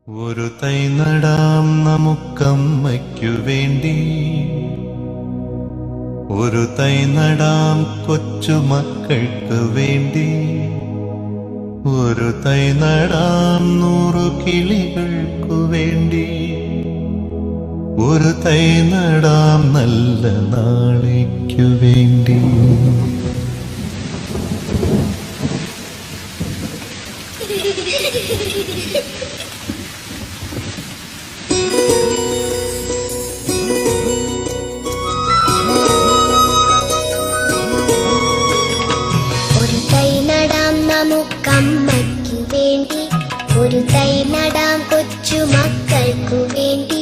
ഒരു തൈ നടാം നമുക്കമ്മയ്ക്കു വേണ്ടി, ഒരു തൈ നടാം കൊച്ചുമക്കൾക്ക് വേണ്ടി, ഒരു തൈ നടാം 100 കിളികൾക്കു വേണ്ടി, ഒരു തൈ നടാം നല്ല നാളേക്കു വേണ്ടി. ഒരു തൈ നടാം നമുക്കമ്മയ്ക്കു വേണ്ടി, ഒരു തൈ നടാം കൊച്ചുമക്കൾക്കു വേണ്ടി,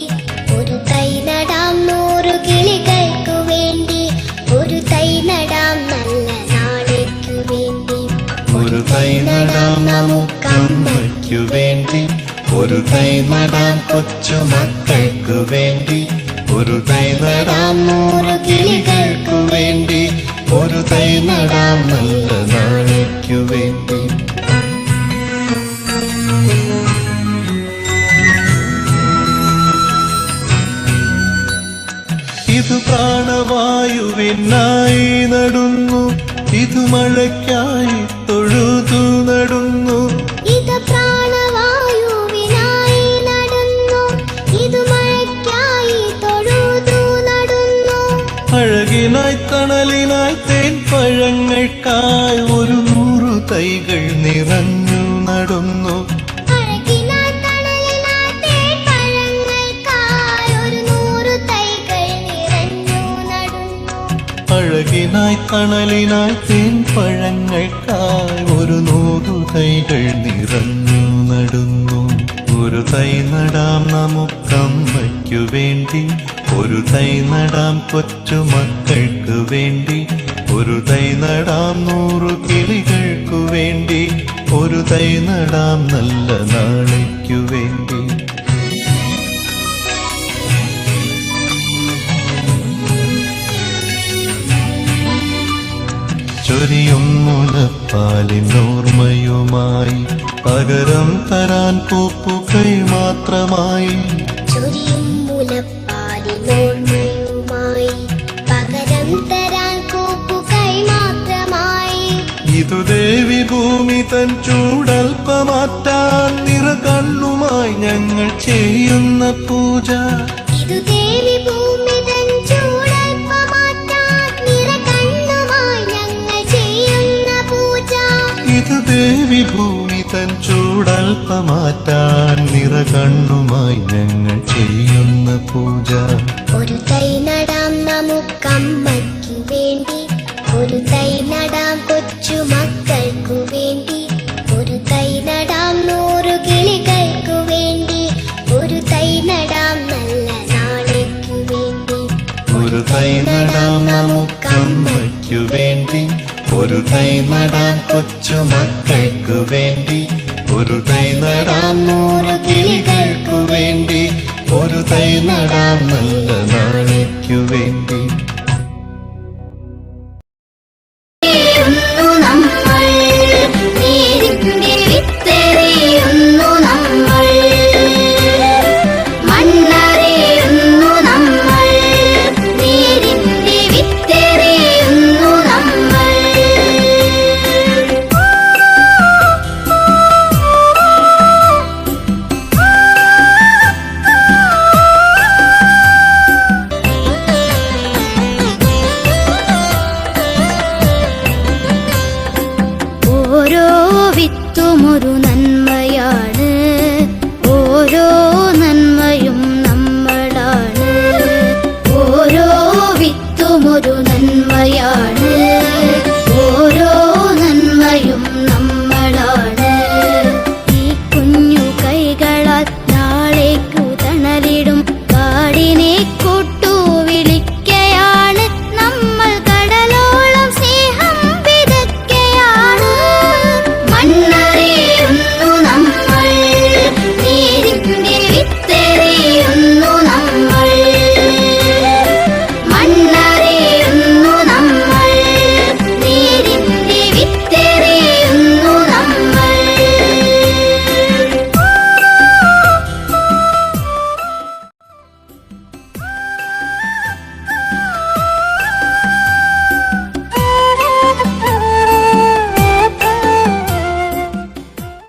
ഒരു തൈ നടാം 100 കിളികൾക്കു വേണ്ടി, ഒരു തൈ നടാം നല്ല നാളേക്കു വേണ്ടി. ഒരു തൈ നടാം നമുക്കമ്മയ്ക്കു വേണ്ടി, ഒരു തൈ നടാം കൊച്ചുമക്കൾക്കു വേണ്ടി, ഒരു തൈ നടാം 100 കിളികൾക്കു വേണ്ടി, ഒരു തൈ നടാം നല്ല നാളേക്കു വേണ്ടി. ഇത് പ്രാണവായുവിനായി നടുന്നു, ഇത് മഴയ്ക്കായി തൊഴുതു നടുന്നു, ഇത് പ്രാണവായുവിനായി നടുന്നു, ഇത് മഴയ്ക്കായി തൊഴുതു നടുന്നു. അഴകിനായി തണലിനായി തേൻ പഴങ്ങൾക്കായി 100 തൈകൾ നിറഞ്ഞു നടുന്നു, അഴകിനായി തണലിനായി തേൻ പഴങ്ങൾക്കായി 100 തൈകൾ നിറഞ്ഞു നടുന്നു. അഴകിനായി തണലിനായി തേൻ പഴങ്ങൾക്കായി 100 തൈകൾ നിറഞ്ഞു നടുന്നു. ഒരു തൈ നടാം നമുക്കമ്മയ്ക്കു വേണ്ടി, ഒരു തൈ നടാം കൊച്ചുമക്കൾക്ക് വേണ്ടി, ഒരു തൈ നടാം 100 കിളികൾക്കു വേണ്ടി, ഒരു തൈ നടാം നല്ല നാളേക്കു വേണ്ടി. ചൊരിയും മുലപ്പാലിനോർമ്മയുമായി പകരം തരാൻ പൂപ്പുകൈ മാത്രമായി, ചൊരിയും മുലപ്പാലിനോർമ്മയുമായി പകരം തരാൻ കൂപ്പുകൈ മാത്രമായി. ഇതു ദേവി ഭൂമി തൻ ചൂടൽപ്പമാറ്റാൻ നിറകണ്ണുമായി ഞങ്ങൾ ചെയ്യുന്ന പൂജ, ഇതു ദേവി ഭൂമി തൻ ചൂടൽപ്പമാറ്റാൻ നിറകണ്ണുമായി ഞങ്ങൾ ചെയ്യുന്ന പൂജ. ഇത് ദേവി ഭൂമി തൻ ചൂടൽപ്പമാറ്റാൻ നിറകണ്ണുമായി ഞങ്ങൾ ചെയ്യുന്ന പൂജ. ഒരു തൈ നടാം നമുക്കമ്മയ്ക്കു വേണ്ടി, ഒരു തൈ നടാം കൊച്ചുമക്കൾക്കു വേണ്ടി, ഒരു തൈ നടാം 100 കിളികൾക്കു വേണ്ടി, ഒരു തൈ നടാം നല്ല നാളേക്കു വേണ്ടി. ഒരു തൈ നടാം നമുക്കമ്മയ്ക്കു വേണ്ടി, ഒരു തൈ നടാം കൊച്ചുമക്കൾക്ക് വേണ്ടി, ഒരു തൈ നടാം